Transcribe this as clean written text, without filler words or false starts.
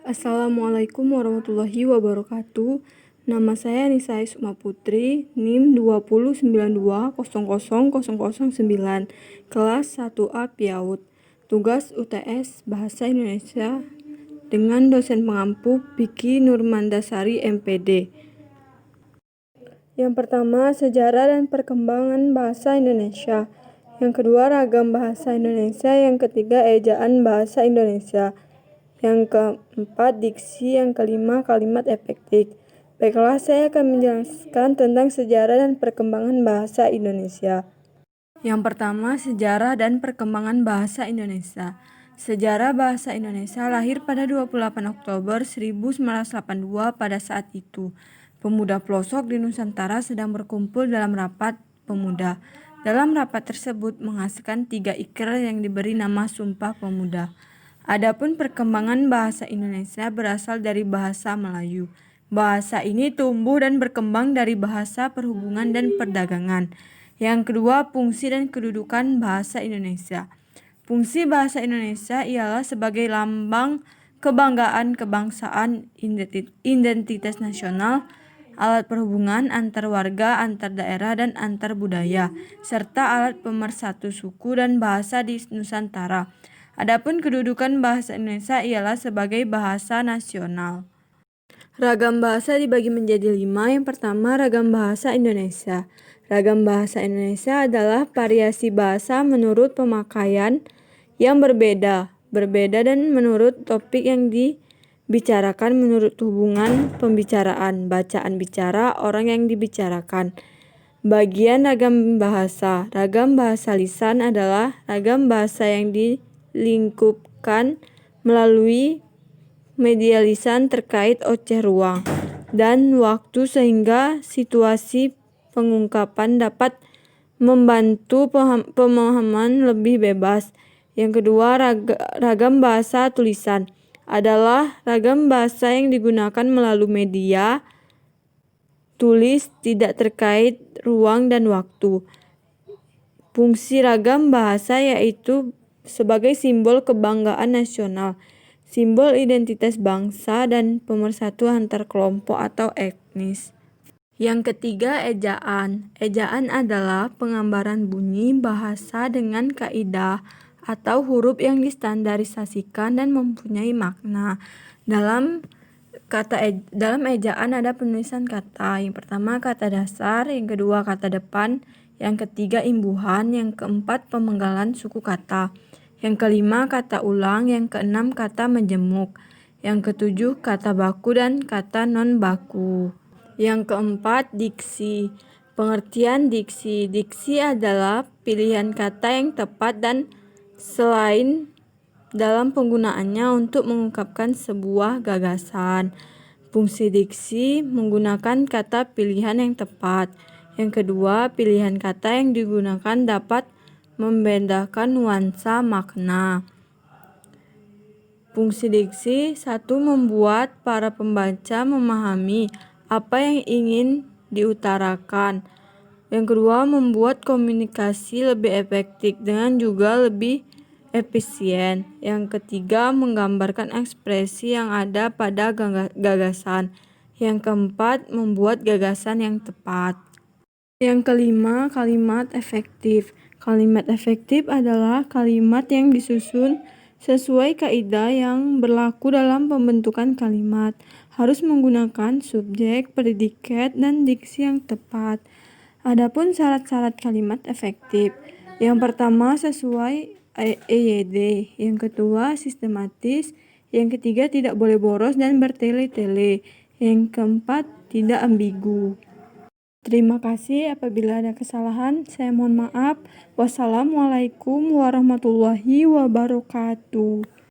Assalamualaikum warahmatullahi wabarakatuh. Nama saya Nisa Isma Putri, NIM 209200009, kelas 1A PIAUD. Tugas UTS Bahasa Indonesia dengan dosen pengampu Vicky Nurmandasari MPD. Yang pertama, sejarah dan perkembangan bahasa Indonesia. Yang kedua, ragam bahasa Indonesia. Yang ketiga, ejaan bahasa Indonesia. Yang keempat, diksi. Yang kelima, kalimat efektif. Baiklah, saya akan menjelaskan tentang sejarah dan perkembangan bahasa Indonesia. Yang pertama, sejarah dan perkembangan bahasa Indonesia. Sejarah bahasa Indonesia lahir pada 28 Oktober 1982. Pada saat itu, pemuda pelosok di Nusantara sedang berkumpul dalam rapat pemuda. Dalam rapat tersebut menghasilkan 3 ikrar yang diberi nama Sumpah Pemuda. Adapun perkembangan bahasa Indonesia berasal dari bahasa Melayu. Bahasa ini tumbuh dan berkembang dari bahasa perhubungan dan perdagangan. Yang kedua, fungsi dan kedudukan bahasa Indonesia. Fungsi bahasa Indonesia ialah sebagai lambang kebanggaan kebangsaan, identitas nasional, alat perhubungan antar warga, antar daerah, dan antar budaya, serta alat pemersatu suku dan bahasa di Nusantara. Adapun kedudukan bahasa Indonesia ialah sebagai bahasa nasional. Ragam bahasa dibagi menjadi 5. Yang pertama, ragam bahasa Indonesia. Ragam bahasa Indonesia adalah variasi bahasa menurut pemakaian yang berbeda dan menurut topik yang dibicarakan, menurut hubungan pembicaraan, bacaan bicara, orang yang dibicarakan. Bagian ragam bahasa. Ragam bahasa lisan adalah ragam bahasa yang dilingkupkan melalui media lisan terkait oceh ruang dan waktu sehingga situasi pengungkapan dapat membantu pemahaman lebih bebas. Yang kedua, ragam bahasa tulisan adalah ragam bahasa yang digunakan melalui media tulis tidak terkait ruang dan waktu. Fungsi ragam bahasa yaitu sebagai simbol kebanggaan nasional, simbol identitas bangsa, dan pemersatu antar kelompok atau etnis. Yang ketiga, ejaan. Ejaan adalah penggambaran bunyi bahasa dengan kaidah atau huruf yang distandarisasikan dan mempunyai makna. Dalam ejaan ada penulisan kata. Yang pertama, kata dasar. Yang kedua, kata depan. Yang ketiga, imbuhan. Yang keempat, pemenggalan suku kata. Yang kelima, kata ulang. Yang keenam, kata menjemuk. Yang ketujuh, kata baku dan kata non baku. Yang keempat, diksi. Pengertian diksi. Diksi adalah pilihan kata yang tepat dan selain dalam penggunaannya untuk mengungkapkan sebuah gagasan. Fungsi diksi menggunakan kata pilihan yang tepat. Yang kedua, pilihan kata yang digunakan dapat membedakan nuansa makna. Fungsi diksi: 1. Membuat para pembaca memahami apa yang ingin diutarakan. Yang kedua, membuat komunikasi lebih efektif dengan juga lebih efisien. Yang ketiga, menggambarkan ekspresi yang ada pada gagasan. Yang keempat, membuat gagasan yang tepat. Yang kelima, kalimat efektif. Kalimat efektif adalah kalimat yang disusun sesuai kaidah yang berlaku dalam pembentukan kalimat. Harus menggunakan subjek, predikat, dan diksi yang tepat. Adapun syarat-syarat kalimat efektif. Yang pertama, sesuai EYD. Yang kedua, sistematis. Yang ketiga, tidak boleh boros dan bertele-tele. Yang keempat, tidak ambigu. Terima kasih. Apabila ada kesalahan, saya mohon maaf. Wassalamualaikum warahmatullahi wabarakatuh.